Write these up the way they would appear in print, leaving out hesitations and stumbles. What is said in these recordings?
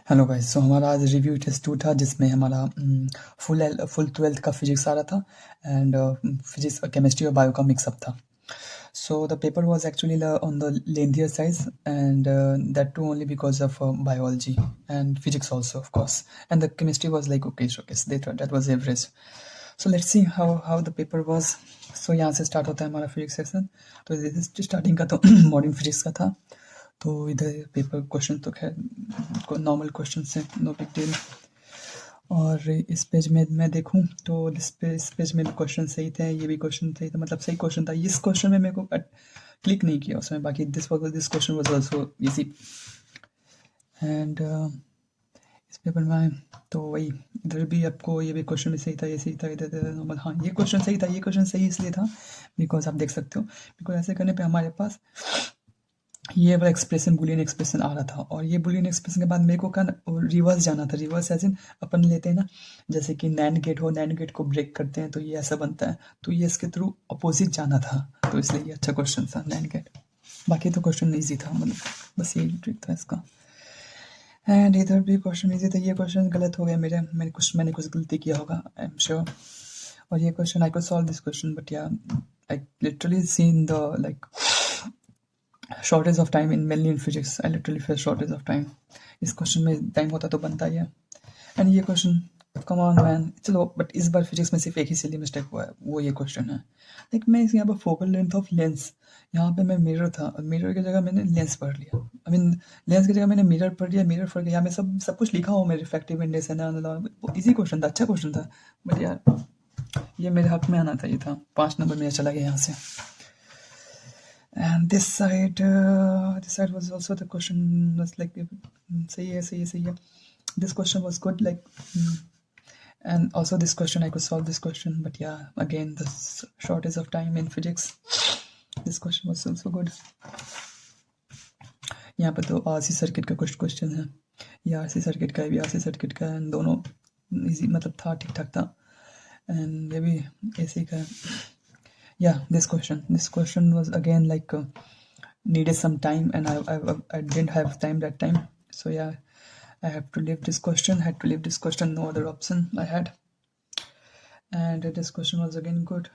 Hello guys. सो हमारा आज review test 2 था जिसमें हमारा फुल 12th का फिजिक्स आ रहा था एंड फिजिक्स केमिस्ट्री और बायो का मिक्सअप था. So the paper was actually on the lengthier size and that too only because of biology and physics also of course and the chemistry was like okay that was average. So let's see how the paper was. So यहाँ से start होता है हमारा physics section. तो starting का तो modern physics का था. तो इधर पेपर क्वेश्चन तो खैर नॉर्मल क्वेश्चन से नो बिग डील. और इस पेज में मैं देखूं तो इस पेज में भी क्वेश्चन सही थे, ये भी क्वेश्चन सही था, मतलब सही क्वेश्चन था. इस क्वेश्चन में मेरे को क्लिक नहीं किया उसमें, बाकी this question was also easy. And इस पेपर में तो वही इधर भी आपको ये भी क्वेश्चन भी सही था, ये सही था, इधर नॉर्मल. हाँ, ये क्वेश्चन सही था. ये क्वेश्चन सही इसलिए था बिकॉज आप देख सकते हो, बिकॉज ऐसे करने पे हमारे पास ये वाला एक्सप्रेशन बुलियन एक्सप्रेशन आ रहा था. और ये बुलियन एक्सप्रेशन के बाद मेरे को क्या रिवर्स जाना था. रिवर्स एज इन अपन लेते हैं ना, जैसे कि नैंड गेट हो, नैंड गेट को ब्रेक करते हैं तो ये ऐसा बनता है, तो ये इसके थ्रू अपोजिट जाना था. तो इसलिए ये अच्छा क्वेश्चन था नैंड गेट. बाकी तो क्वेश्चन ईजी था, मतलब बस यही ट्रिक था इसका. एंड इधर भी क्वेश्चन ईजी था. ये क्वेश्चन गलत हो गया मैंने कुछ गलती किया होगा, आई एम श्योर. और ये question I could solve this question, but yeah I literally seen the like shortage of time in mainly in physics. I literally face shortage of time. इस क्वेश्चन में टाइम होता तो बनता ही है. And ये question come on man, चलो. But इस बार physics में सिर्फ एक ही सिली मिस्टेक हुआ है, वो ये क्वेश्चन है. लाइक मैं यहाँ पर फोकल लेंथ ऑफ लेंस, यहाँ पे मैं मिरर था, मिरर की जगह मैंने लेंस पढ़ लिया. आई मीन लेंस की जगह मैंने मिरर पढ़ लिया. मिरर पढ़ के यहाँ में सब कुछ लिखा हो, मेरे रिफ्रैक्टिव इंडेक्स है ना. इजी क्वेश्चन था, अच्छा क्वेश्चन था, बट यार ये मेरे हक में आना चाहिए था. 5 नंबर मेरा चला गया यहाँ से. And this side was also the question was like sahi hai. This question was good, like and also this question I could solve this question, but yeah, again the shortage of time in physics. This question was also good. यहाँ पे तो RC circuit का कुछ question है, ये RC circuit का है, भी आरसी सर्किट का है. दोनों इजी, मतलब था, ठीक ठाक था. एंड ये भी एसी का है. Yeah, this question was again like needed some time, and I didn't have time that time. So yeah, I have to leave this question. Had to leave this question. No other option I had. And this question was again good.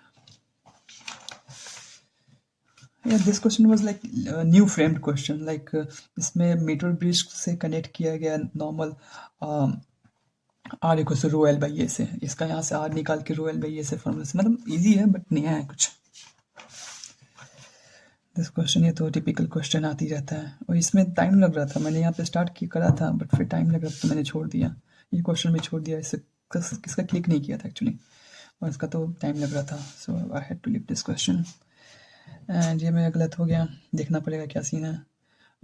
Yeah, this question was like new framed question. Like इसमें meter bridge से connect किया गया normal R equal to rho L by A से. इसका यहाँ से are निकाल के रो एल बाई ए से फॉर्मूला से, मतलब इजी है बट नया है कुछ. दिस क्वेश्चन, ये तो टिपिकल क्वेश्चन आती रहता है. और इसमें टाइम लग रहा था, मैंने यहाँ पे स्टार्ट करा था बट फिर टाइम लग रहा था तो मैंने छोड़ दिया. ये क्वेश्चन भी छोड़ दिया, इससे किसका क्लिक नहीं किया था एक्चुअली, और इसका तो टाइम लग रहा था. So I had to leave this question. And ये मेरा गलत हो गया, देखना पड़ेगा क्या सीन है.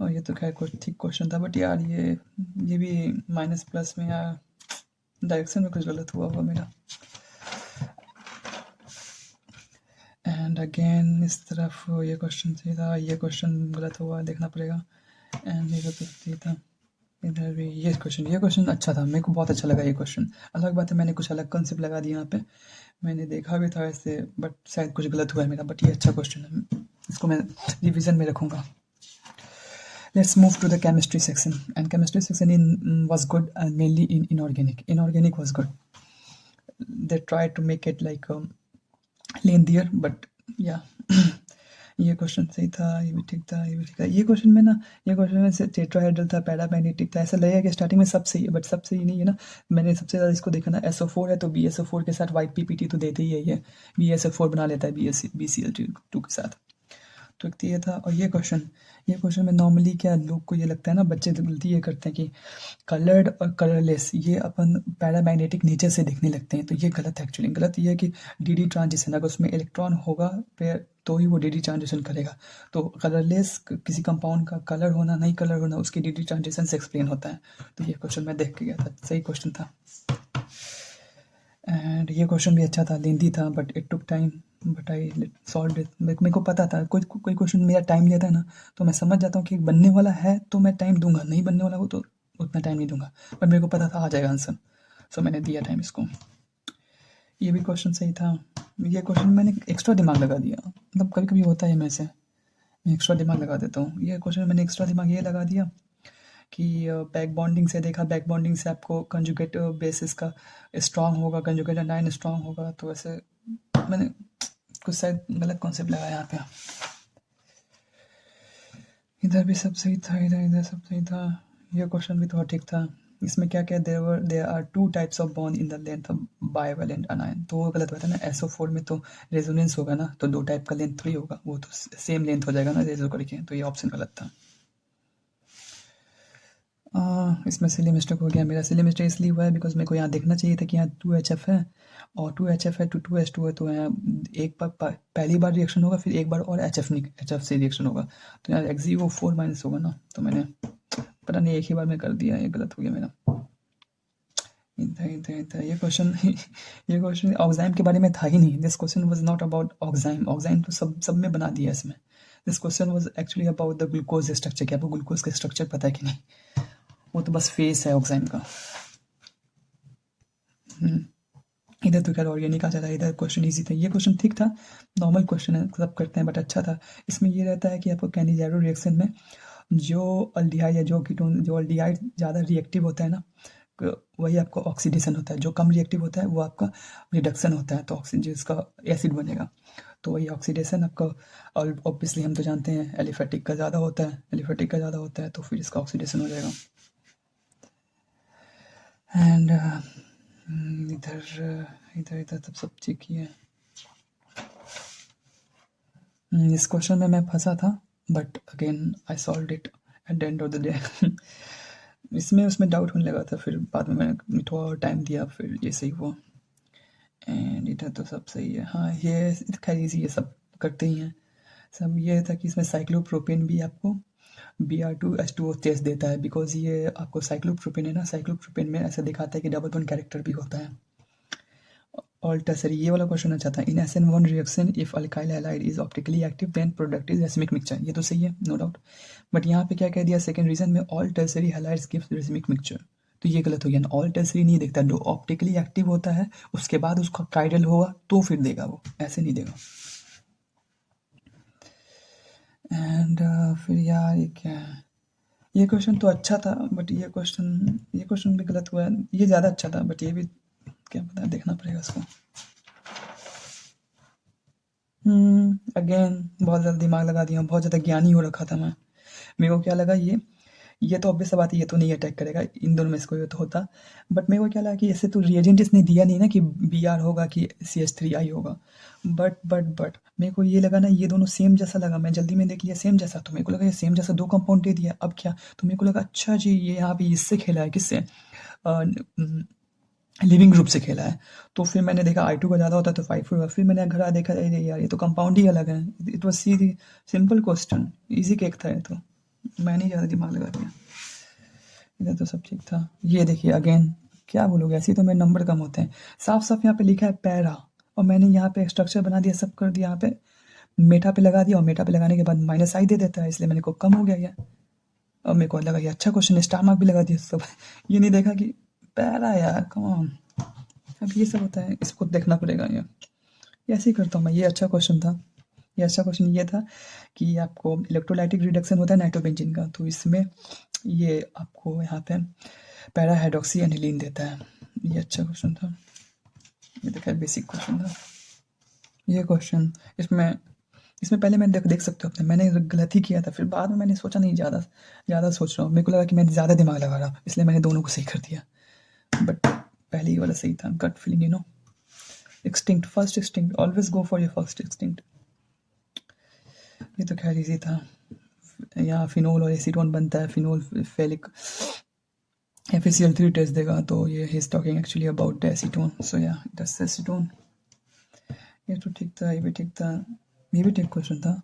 और ये तो खैर कुछ ठीक क्वेश्चन था, बट यार ये भी माइनस प्लस में या डायरेक्शन में कुछ गलत हुआ मेरा. एंड अगेन इस तरफ ये क्वेश्चन सही था, ये क्वेश्चन गलत हुआ, देखना पड़ेगा. एंड ये तो सही था. इधर भी ये क्वेश्चन अच्छा था, मेरे को बहुत अच्छा लगा ये क्वेश्चन. अलग बात है मैंने कुछ अलग कंसेप्ट लगा दिया यहाँ पे, मैंने देखा भी था ऐसे, बट शायद कुछ गलत हुआ है मेरा. बट ये अच्छा क्वेश्चन है, इसको मैं रिविजन में रखूँगा. Let's move to the chemistry section. And chemistry section was good, mainly in inorganic. Inorganic was good. They tried to make it like lengthier, but yeah. ये क्वेश्चन सही था, ये भी ठीक था, ये भी ठीक था. ये क्वेश्चन में से टेट्राहेड्रल था, पैरामैग्नेटिक था. ऐसा लगेगा कि स्टार्टिंग में सब सही है, बट सब सही नहीं है ना. मैंने सबसे ज़्यादा इसको देखा ना, SO4 है तो BSO4 के साथ YPPT तो देते ही है. ये BSO4 बना लेता है BCl2 के साथ. तो एक ये था. और ये क्वेश्चन में नॉर्मली क्या लोग को ये लगता है ना, बच्चे गलती ये करते हैं कि कलर्ड और कलरलेस ये अपन पैरामैग्नेटिक नीचे से देखने लगते हैं, तो ये गलत है एक्चुअली. गलत ये है कि DD ट्रांजिशन, अगर उसमें इलेक्ट्रॉन होगा तो ही वो DD ट्रांजिशन करेगा. तो कलरलेस किसी कंपाउंड का कलर होना नहीं कलर होना उसकी DD ट्रांजिशन से एक्सप्लेन होता है. तो ये क्वेश्चन मैं देख के गया था, सही क्वेश्चन था. एंड ये क्वेश्चन भी अच्छा था, लेंथी था, but it took time, but I solve it. मेरे को पता था कोई क्वेश्चन मेरा टाइम लेता है ना, तो मैं समझ जाता हूँ कि बनने वाला है तो मैं टाइम दूंगा, नहीं बनने वाला हो तो उतना टाइम नहीं दूंगा. पर मेरे को पता था आ जाएगा आंसर, सो मैंने दिया टाइम इसको. ये भी क्वेश्चन सही था. ये क्वेश्चन मैंने एक्स्ट्रा दिमाग लगा दिया, मतलब कभी कभी होता है मैं एक्स्ट्रा दिमाग लगा देता हूँ. ये क्वेश्चन मैंने एक्स्ट्रा दिमाग ये लगा दिया कि बैक बॉन्डिंग से देखा, बैक बॉन्डिंग से आपको कंजुगेट बेसिस का स्ट्रांग होगा, कंजुगेट एनाइन स्ट्रांग होगा। तो वैसे मैंने कुछ शायद गलत कॉन्सेप्ट लगाया यहाँ पे। इधर भी सब सही था, इधर सब सही था। ये क्वेश्चन भी थोड़ा ठीक था। इसमें क्या क्या there are 2 types of bond in the length of bivalent anion. तो वो गलत बात है ना, SO4 में तो रेजोनेंस होगा ना, तो 2 टाइप का लेंथ थोड़ी होगा, वो तो सेम लेंथ हो जाएगा ना रेजो करके। तो ये ऑप्शन गलत था। इसमें सिली मिस्टेक हो गया मेरा। सिली मिस्टेक इसलिए हुआ है बिकॉज मेरे को यहाँ देखना चाहिए था कि यहाँ 2HF है और 2HF है, 2H2 है, तो यहाँ एक बार पहली बार रिएक्शन होगा, फिर एक बार और HF से रिएक्शन होगा, तो यहाँ XeO4 माइनस होगा ना। तो मैंने पता नहीं एक ही बार में कर दिया, ये गलत हो गया मेरा। ये क्वेश्चन ऑक्साइम के बारे में था ही नहीं। This question was not about oxime. Oxime तो सब में बना दिया इसमें। This question was actually about the glucose structure. क्या आपको ग्लूकोज का स्ट्रक्चर पता है कि नहीं? वो तो बस फेस है ऑक्साइम का। इधर तो खैर ऑर्गेनिक आ जाता है। इधर क्वेश्चन इजी था, ये क्वेश्चन ठीक था, नॉर्मल क्वेश्चन है, सब करते हैं, बट अच्छा था। इसमें ये रहता है कि आपको कैनिजारो रिएक्शन में जो अल्डिहाइड या जो कीटोन, जो अल्डिहाइड ज़्यादा रिएक्टिव होता है ना, वही आपका ऑक्सीडेशन होता है। जो कम रिएक्टिव होता है वो आपका रिडक्शन होता है, तो ऑक्सीजन जिसका एसिड बनेगा, तो वही ऑक्सीडेशन आपका। और ऑब्वियसली हम तो जानते हैं एलिफेटिक का ज़्यादा होता है, तो फिर इसका ऑक्सीडेशन हो जाएगा। एंड इधर तब सब चेक किए। इस क्वेश्चन में मैं फंसा था, but again I solve it at the end of the day. उसमें डाउट होने लगा था, फिर बाद में मैंने थोड़ा और टाइम दिया, फिर ये सही हुआ। एंड इधर तो सब सही है। हाँ, ये खैर इजी, ये सब करते ही हैं सब। ये था कि इसमें साइक्लोप्रोपेन भी आपको Br2H2O टेस्ट देता है, बिकॉज ये आपको साइक्लोप्रोपेन है ना, साइक्लोप्रोपेन में ऐसा दिखाता है कि डबल बॉन्ड कैरेक्टर भी होता है। ऑल टर्सरी, ये वाला क्वेश्चन अच्छा था। In SN1 reaction if alkyl halide is optically active then product is racemic mixture. ये तो सही है, नो डाउट। बट यहाँ पे क्या कह दिया सेकंड रीजन में, all tertiary halides gives racemic mixture. तो ये गलत हो गया ना, ऑल टर्सरी नहीं देखता, जो ऑप्टिकली एक्टिव होता है उसके बाद उसका काइडल होगा तो फिर देगा, वो ऐसे नहीं देगा। एंड फिर यार ये क्या है, ये क्वेश्चन तो अच्छा था, बट ये क्वेश्चन भी गलत हुआ है। ये ज़्यादा अच्छा था, बट ये भी क्या पता, देखना पड़ेगा इसको। अगेन बहुत ज़्यादा दिमाग लगा दिया, बहुत ज़्यादा ज्ञानी हो रखा था मैं। मेरे को क्या लगा, ये तो ऑब्वियस बात है, ये तो नहीं अटैक करेगा, इन दोनों में से कोई तो होता। बट मेरे को क्या लगा कि ऐसे तो रिएजेंट इसने दिया नहीं ना कि Br होगा कि CH3I होगा। बट मेरे को ये लगा ना, ये दोनों सेम जैसा लगा, मैं जल्दी में देख लिया सेम जैसा, तो मेरे को लगा ये सेम जैसा 2 कंपाउंड दे दिया, अब क्या? तो मेरे को लगा अच्छा जी, ये यहाँ पे इससे खेला है, किससे? लिविंग ग्रुप से खेला है। तो फिर मैंने देखा I2 का ज़्यादा होता है तो 5 होगा। फिर मैंने घर आ देखा, अरे यार ये तो कंपाउंड ही अलग है। It was Sidhi simple question, easy cake था ये तो, मैंने ज़्यादा दिमाग लगा दिया। इधर तो सब ठीक था। ये देखिए अगेन, क्या बोलोगे, ऐसे ही तो मेरे नंबर कम होते हैं। साफ साफ यहाँ पे लिखा है पैरा, और मैंने यहाँ पे स्ट्रक्चर बना दिया, सब कर दिया, यहाँ पे मेटा पे लगा दिया, और मेटा पे लगाने के बाद -I दे देता है, इसलिए मैंने को कम हो गया ये। अब मेरे को लगा ये अच्छा क्वेश्चन है, स्टार मार्क भी लगा दिया सब। ये नहीं देखा कि पैरा, यार कम ऑन। अब ये सब होता है, इसको देखना पड़ेगा। ये ऐसे ही करता हूँ मैं। ये अच्छा क्वेश्चन था। ये अच्छा क्वेश्चन ये था कि आपको इलेक्ट्रोलाइटिक रिडक्शन होता है नाइट्रोबेंजीन का, तो इसमें ये आपको यहाँ पे पैरा हाइड्रोक्सी एनिलीन देता है। ये अच्छा क्वेश्चन था, ये तो खैर बेसिक क्वेश्चन था। ये क्वेश्चन इसमें पहले मैं देख सकते हो अपने, मैंने गलत ही किया था, फिर बाद में मैंने सोचा नहीं, ज़्यादा सोच रहा हूँ, मेरे को लगा कि मैं ज़्यादा दिमाग लगा रहा, इसलिए मैंने दोनों को सही कर दिया। बट पहले ही वाला सही था, gut feeling, you know. Instinct, first instinct, always go for your first instinct. ये तो खैर इजी था। यहाँ फिनोल और एसीटोन बनता है, फिनोल फेलिक FeCl3 टेस्ट देगा, तो ये ही is talking actually about the acetone. So yeah that's acetone. ये तो ठीक था, ये भी ठीक था, ये भी ठीक क्वेश्चन था।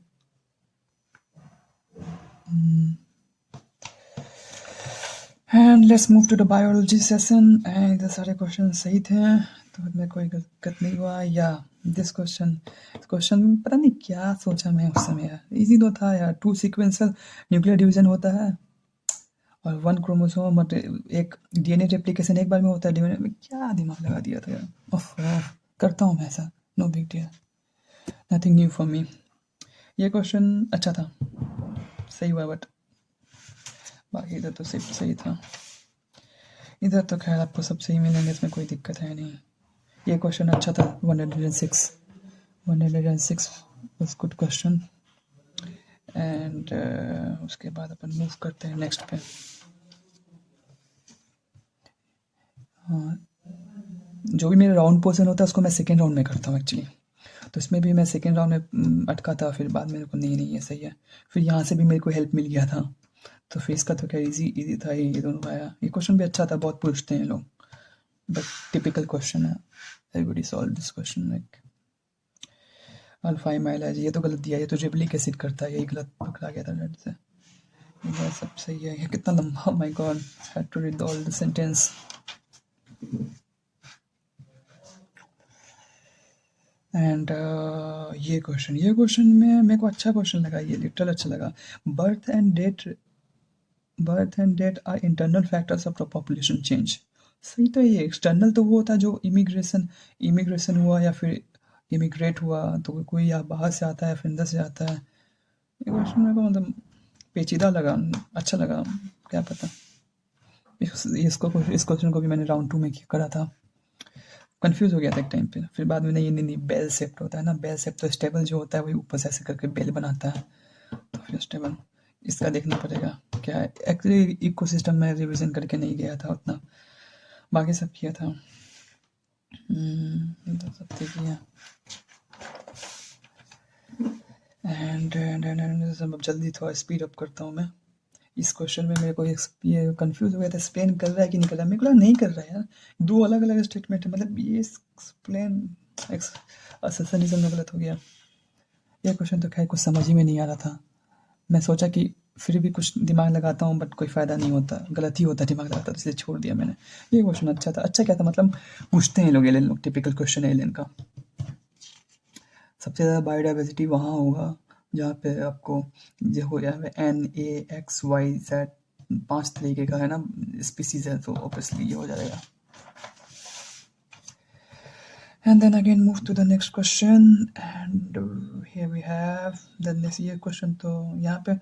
And let's move to the biology session. And इधर सारे क्वेश्चन सही थे, तो इसमें कोई दिक्कत नहीं हुआ। या दिस क्वेश्चन पता नहीं क्या सोचा मैं उस समय यार, इजी तो था यार। 2 सीक्वेंशियल न्यूक्लियर डिवीजन होता है और 1 क्रोमोसोम, एक DNA रेप्लिकेशन एक बार में होता है। DNA में क्या दिमाग लगा दिया था यार। करता हूँ मैं ऐसा, no big deal, nothing new for me. ये क्वेश्चन अच्छा था, सही हुआ, बट बाकी इधर तो सिर्फ सही था। इधर तो खैर आपको सब सही मिलेंगे, इसमें कोई दिक्कत है नहीं। ये क्वेश्चन अच्छा था, 106 was गुड क्वेश्चन। एंड उसके बाद अपन मूव करते हैं नेक्स्ट पे। हाँ, जो भी मेरा राउंड पोर्शन होता है उसको मैं सेकेंड राउंड में करता हूँ एक्चुअली। तो इसमें भी मैं सेकेंड राउंड में अटका था, फिर बाद में मेरे को नहीं ये सही है, फिर यहाँ से भी मेरे को हेल्प मिल गया था। तो फिर इसका तो क्या इजी था, ये दोनों आया। ये क्वेश्चन भी अच्छा था, बहुत पूछते हैं लोग, बट टिपिकल क्वेश्चन है। Everybody solve this question. Like alpha mileage, ये तो गलत दिया, ये तो जिबलिक एसिड करता है, यही गलत पकड़ा गया था नेट से। ये सब सही है। ये कितना लंबा, my god, had to read all the sentence. And ये क्वेश्चन में मेरे को अच्छा क्वेश्चन लगा, ये लिटरल अच्छा लगा। Birth and death are internal factors of the population change. सही तो ये एक्सटर्नल तो वो होता है जो इमिग्रेशन हुआ या फिर इमिग्रेट हुआ, तो कोई या बाहर से आता है फिर अंदर से आता है। ये क्वेश्चन मेरे को मतलब पेचीदा लगा, अच्छा लगा, क्या पता। इस क्वेश्चन को भी मैंने राउंड 2 में करा था, कंफ्यूज हो गया था एक टाइम पे, फिर बाद में नहीं बेल शेप्ड होता है ना, बेल शेप तो स्टेबल जो होता है वही ऊपर से ऐसे करके बेल बनाता है, तो फिर स्टेबल इसका देखना पड़ेगा क्या है। एक्चुअली इकोसिस्टम में रिवीजन करके नहीं गया था उतना, बाकी सब किया था। तो सब ठीक है। एंड सब जल्दी थोड़ा स्पीड अप करता हूँ मैं। इस क्वेश्चन में मेरे को ये कंफ्यूज हो गया था, एक्सप्लेन कर रहा है कि नहीं कर रहा है। मेरे को लगा नहीं कर रहा है यार, दो अलग अलग स्टेटमेंट है, मतलब ये एक्सप्लेन अससेशनिज्म में गलत हो गया। ये क्वेश्चन तो खैर कुछ समझ ही में नहीं आ रहा था। मैं सोचा कि फिर भी कुछ दिमाग लगाता हूँ, बट कोई फ़ायदा नहीं होता, गलत ही होता दिमाग लगाता, तो इसलिए छोड़ दिया मैंने। ये क्वेश्चन अच्छा था। अच्छा क्या था मतलब, पूछते हैं लोग एलियन लोग, टिपिकल क्वेश्चन है एलियन का। सबसे ज़्यादा बायोडाइवर्सिटी वहाँ होगा जहाँ पे आपको जो हो जाए NAXYZ 5 तरीके का है ना स्पीसीज है, तो ऑब्वियसली ये हो जाएगा। And then again move to the next question, and here we have the next year question। तो यहाँ पे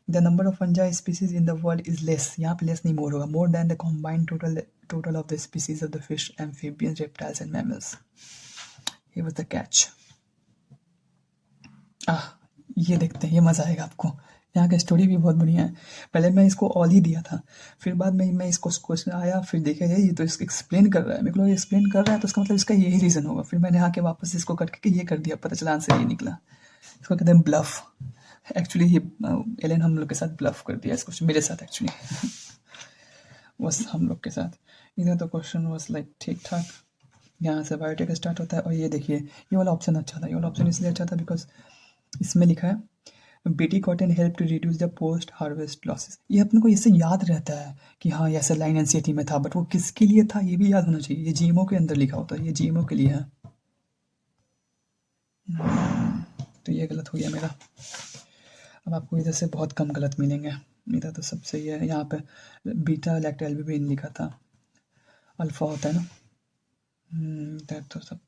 the number of fungi species in the world is less, यहाँ पे less नहीं more होगा, more than the combined total of the species of the fish, amphibians, reptiles and mammals। Here was the catch। ये देखते हैं, ये मज़ा आएगा आपको। यहाँ का स्टोरी भी बहुत बढ़िया है। पहले मैं इसको ऑल ही दिया था, फिर बाद में मैं इसको क्वेश्चन आया, फिर देखा ये तो इसको एक्सप्लेन कर रहा है, मेरे को एक्सप्लेन कर रहा है तो उसका मतलब इसका यही रीज़न होगा। फिर मैंने आके वापस इसको करके ये कर दिया, पता चला आंसर ये निकला। इसको कहते हैं ब्लफ। एक्चुअली ये एलेन हम लोग के साथ ब्लफ कर दिया इस क्वेश्चन, मेरे साथ एक्चुअली बस हम लोग के साथ। इधर तो क्वेश्चन बस लाइक ठीक ठाक। यहाँ से बायोटेक स्टार्ट होता है, और ये देखिए ये वाला ऑप्शन अच्छा था। ये वाला ऑप्शन इसलिए अच्छा था बिकॉज इसमें लिखा है BT cotton help to reduce the post harvest losses. ये अपने को इससे याद रहता है कि हाँ ऐसा लाइन एनसीईआरटी में था, बट वो किसके लिए था ये भी याद होना चाहिए। ये जीएमओ के अंदर लिखा होता है, ये जीएमओ के लिए है। तो ये गलत हो गया मेरा। अब आपको इधर से बहुत कम गलत मिलेंगे, इधर तो सब सही है। यहाँ पे बीटा लैक्टोएल्ब्यूमिन लिखा था, अल्फा होता है ना। इधर तो सब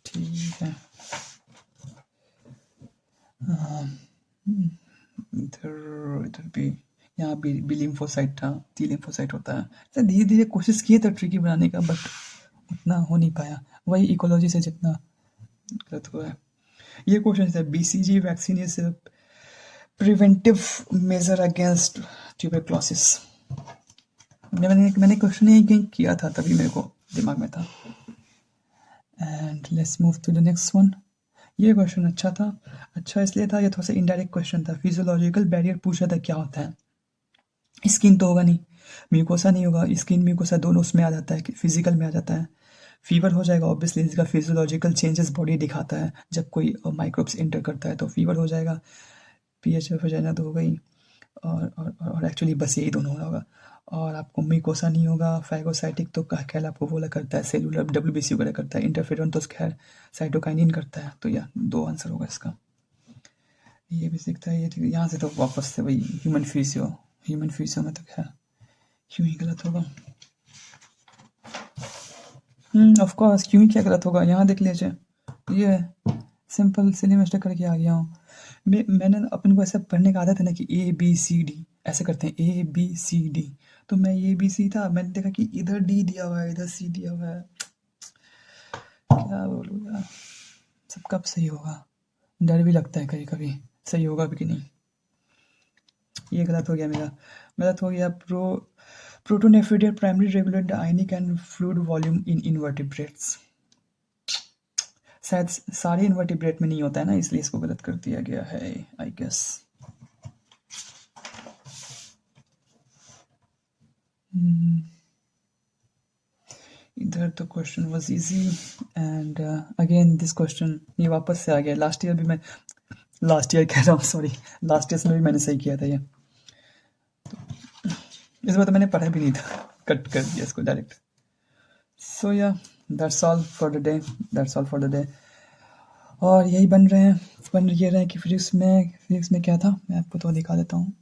ठीक है। इधर भी यहाँ बी लिम्फोसाइट था, टी लिम्फोसाइट होता है। तो धीरे धीरे कोशिश किए थे ट्रिकी बनाने का, बट उतना हो नहीं पाया, वही इकोलॉजी से जितना गलत हुआ है। ये क्वेश्चन है BCG vaccine is preventive measure against tuberculosis. मैंने क्वेश्चन ही किया था, तभी मेरे को दिमाग में था। And let's move to the next one. ये क्वेश्चन अच्छा था। अच्छा इसलिए था, ये थोड़ा सा इनडायरेक्ट क्वेश्चन था। फिजियोलॉजिकल बैरियर पूछा था क्या होता है। स्किन तो होगा नहीं, म्यूकोसा नहीं होगा, स्किन म्यूकोसा दोनों उसमें आ जाता है, फिजिकल में आ जाता है। फीवर हो जाएगा ऑब्वियसली, इसका फिजियोलॉजिकल चेंजेस बॉडी दिखाता है। जब कोई माइक्रोब्स इंटर करता है तो फीवर हो जाएगा, पीएच हो जाएगा तो हो गई। और एक्चुअली बस यही दोनों होगा। और आपको म्यूकोसा नहीं होगा। फैगोसाइटिक तो खैर आपको वो करता है, सेलुलर WBC वगैरह करता है। इंटरफेरॉन तो खैर साइटोकाइनिन करता है। तो या 2 आंसर होगा इसका। ये भी सीखता है ये। यहाँ से तो वापस से वही ह्यूमन फिजियो में तो खैर क्यों ही गलत होगा। ऑफ कोर्स क्यों ही क्या गलत होगा। यहाँ देख लीजिए, ये सिंपल सिली मिस्टेक करके आ गया हूँ। मैंने अपन को ऐसा पढ़ने का आदत है ना कि ABCD, ऐसे करते हैं ABCD, तो मैं ABC था, मैंने देखा कि इधर D दिया हुआ है, इधर C दिया हुआ है, क्या बोलूँ यार, सब कब सही होगा, डर भी लगता है कभी कभी सही होगा भी कि नहीं। ये गलत हो गया मेरा, गलत हो गया। Protonephridia primary regulate the ionic and fluid volume in invertebrates. शायद सारे इनवर्टिब्रेट में नहीं होता है ना, इसलिए इसको गलत कर दिया गया है आई गेस। इधर तो question was easy and again this question ये वापस से आ गया। लास्ट ईयर कह रहा हूँ, सॉरी, लास्ट ईयर में भी मैंने सही किया था ये, इस बार तो मैंने पढ़ा भी नहीं था, कट कर दिया इसको direct. So yeah that's all for the day, और यही बन ये रहे हैं कि फिजिक्स में क्या था, मैं आपको तो दिखा देता हूँ।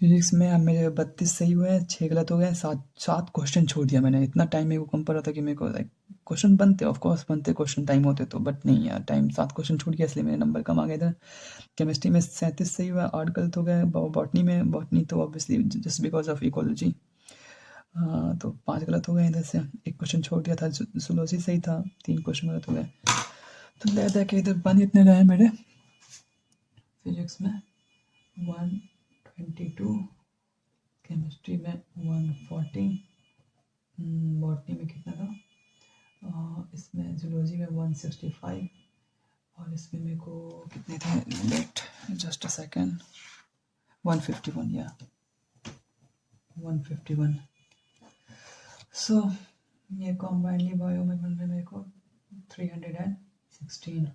फिजिक्स में अब मेरे 32 सही हुए हैं, 6 गलत हो गए, 7 क्वेश्चन छोड़ दिया मैंने। इतना टाइम मेरे को कम पड़ रहा था कि मेरे को लाइक क्वेश्चन बनते, ऑफ कोर्स बनते क्वेश्चन टाइम होते तो, बट नहीं यार, टाइम 7 क्वेश्चन छूट गया, इसलिए मेरे नंबर कम आ गए थे। केमिस्ट्री में 37 सही हुआ, 8 गलत हो गए। बॉटनी तो obviously just because of ecology, तो 5 गलत हो गए इधर से, एक क्वेश्चन छोड़ दिया था। जूलॉजी सही था, 3 क्वेश्चन गलत हो गए। तो ले दे के इधर बन इतने रहे मेरे। फिजिक्स में 122, केमिस्ट्री में 140, बॉटनी में कितना था, इसमें जूलॉजी में 165, और इसमें मेरे को कितने थे, लेट जस्ट अ सेकेंड, 151, या 151। सो ये कॉम्बाइंडली बायो में बन रहे मेरे को 316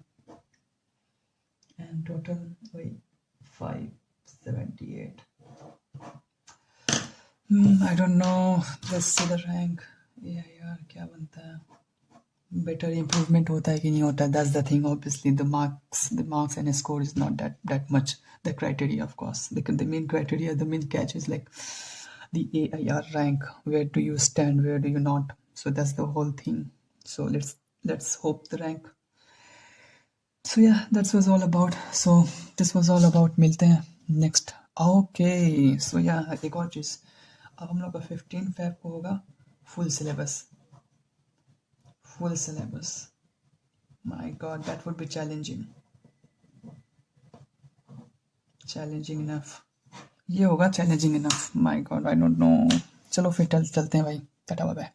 एंड टोटल वही 578। I don't know, let's see the rank. यार क्या बनता है, बेटर इम्प्रूवमेंट होता है कि नहीं होता है, that's the thing. Obviously the marks and score is not that much the criteria, of course. The main criteria, the main catch is like the AIR rank, where do you stand, where do you not, so that's the whole thing. So let's hope the rank. So yeah, that was all about, so this was all about, मिलते हैं next। okay, so yeah, एक और चीज़, अब हम लोग का 15 Feb को होगा full syllabus। My god, that would be challenging enough। ये होगा challenging enough, my god, I don't know। चलो फिर चलते हैं भाई, टाटा बाय बाय।